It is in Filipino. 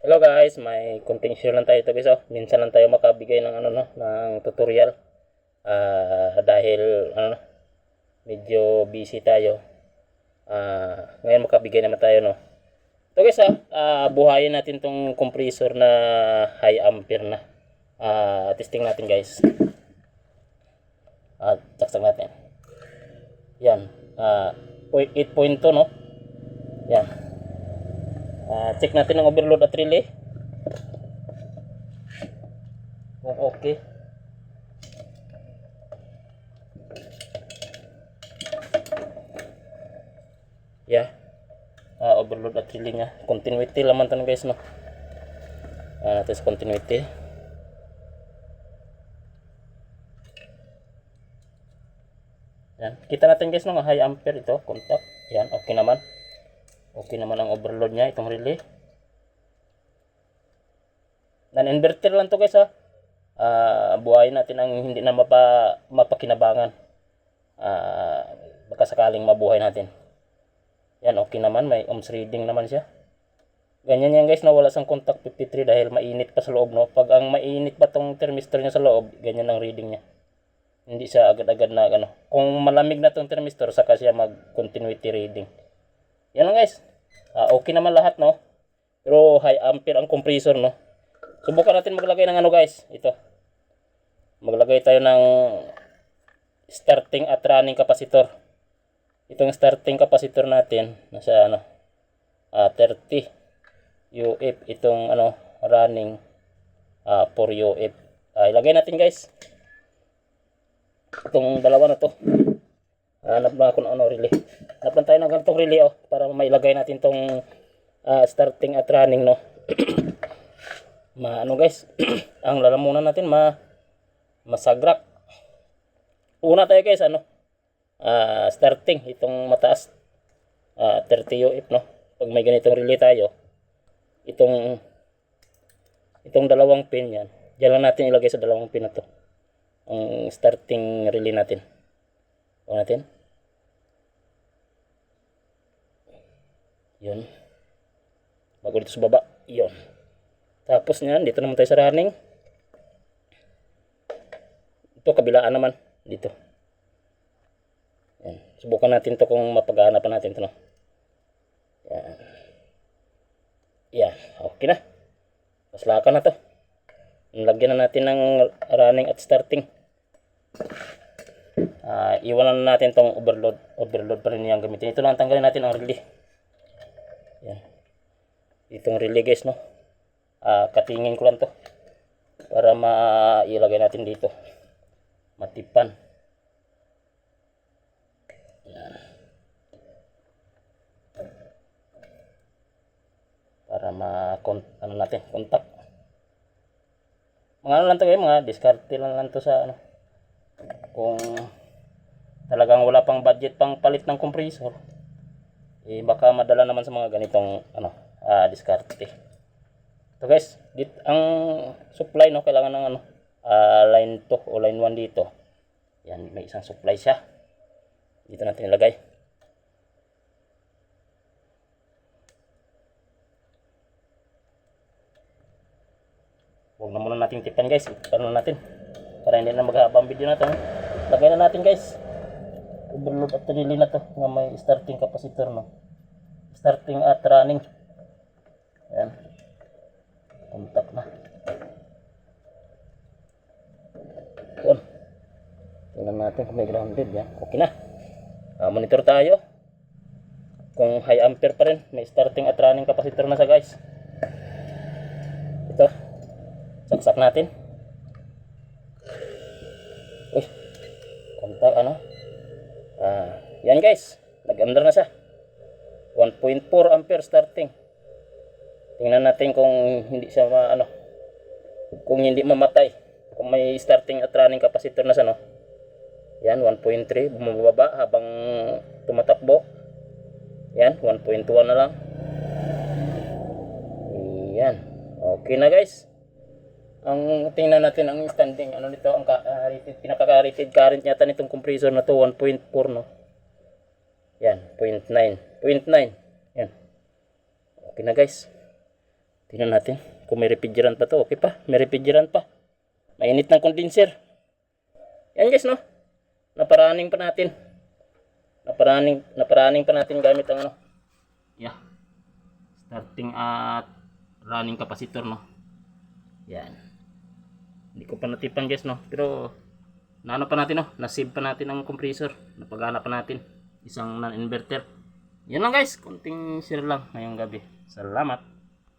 Hello guys, may konting share lang tayo ito guys. Minsan lang tayo makabigay ng ng tutorial. Dahil medyo busy tayo. Ngayon makabigay naman tayo Ito guys buhayin natin tong compressor na high ampere na. Testing natin guys. Saksak natin. Yan. 8.2 no. Yan. Check natin ang overload at relay. Kung okay. Yeah. Overload at relay niya. Continuity laman to guys no. Natin sa continuity. Yan. Kita natin guys no, high ampere ito, contact. Yan, okay naman. Okay naman ang overload niya, itong relay. Non-inverter lang to guys buhayin natin ang hindi na mapakinabangan. Baka sakaling mabuhay natin. Yan, okay naman, may ohms reading naman siya. Ganyan yan guys, wala sang contact 53 dahil mainit pa sa loob no. Pag ang mainit pa tong thermistor niya sa loob, ganyan ang reading niya. Hindi siya agad-agad na Kung malamig na tong thermistor, saka siya mag-continuity reading. Yan lang guys. Okay naman lahat no. Pero high ampere ang compressor no. Subukan natin maglagay ng guys. Ito. Maglagay tayo ng starting at running capacitor. Itong starting capacitor natin nasa 30 UF, itong running 4 UF. Ilagay natin guys. Itong dalawa na to. Hanap na ako ng relay. Hanap lang tayo ng ganitong relay para mailagay natin tong starting at running no. Guys, ang lalamunan natin masagrak. Una tayo guys starting itong mataas 30 UF no. Pag may ganitong relay tayo, itong dalawang pin yan. Diyan lang natin ilagay sa dalawang pin na to. Ang starting relay natin. Natin. Yun. Bago dito sa baba. Yun. Tapos niyan, dito naman tayo sa running. Ito, kabilaan naman. Dito. Yan. Subukan natin to kung mapag-aanapan natin ito. No? Yan. Yan. Okay na. Paslakan na to. Lagyan na natin ng running at starting. Iwanan na natin tong overload pa rin yung gamitin. Ito lang tanggalin natin ang relay. Yan. Itong relay guys no. Katingin ko lang to para mailagay natin dito. Matipan. Yan. Para natin contact. Mga lang to guys, mga discard lang to sa kung talagang wala pang budget pang palit ng compressor, baka madala naman sa mga ganitong diskarte. Ito guys, ang supply no, kailangan ng line 2 o line 1 dito. Yan, may isang supply siya. Dito natin ilagay. Huwag na muna nating tipan guys. Tipan na natin para hindi na maghaba ang video natin. Lagay na natin guys. Overload at relay na to nga may starting capacitor no. Starting at running. Yan. Contact na. Yun. Tingnan natin kung may grounded yan. Okay na. Monitor tayo. Kung high ampere pa rin, may starting at running capacitor na sa guys. Ito. Saksak natin. Uy. Contact yan guys. Nag-under na siya. 1.4 ampere starting. Tingnan natin kung hindi siya kung hindi mamatay. Kung may starting at running capacitor na siya no. Yan 1.3 bumababa habang tumatakbo. Yan 1.1 na lang. Yan. Okay na guys. Ang tingnan natin ang standing nito ang pinaka-rated current yata nitong compressor na to 1.4 no. Yan 0.9. Yan. Okay na guys. Tingnan natin kung may refrigerant pa to. Okay pa, may refrigerant pa. Mainit ng condenser. Yan guys, no? Naparaning pa natin. Naparaning pa natin gamit ang ano. Yeah. Starting at running capacitor, no? Yan. Hindi ko pa natipan guys, no? Pero naano pa natin, no? Nasave pa natin ang compressor. Napagana pa natin. Isang non-inverter. Yan lang guys. Konting share lang ngayong gabi. Salamat.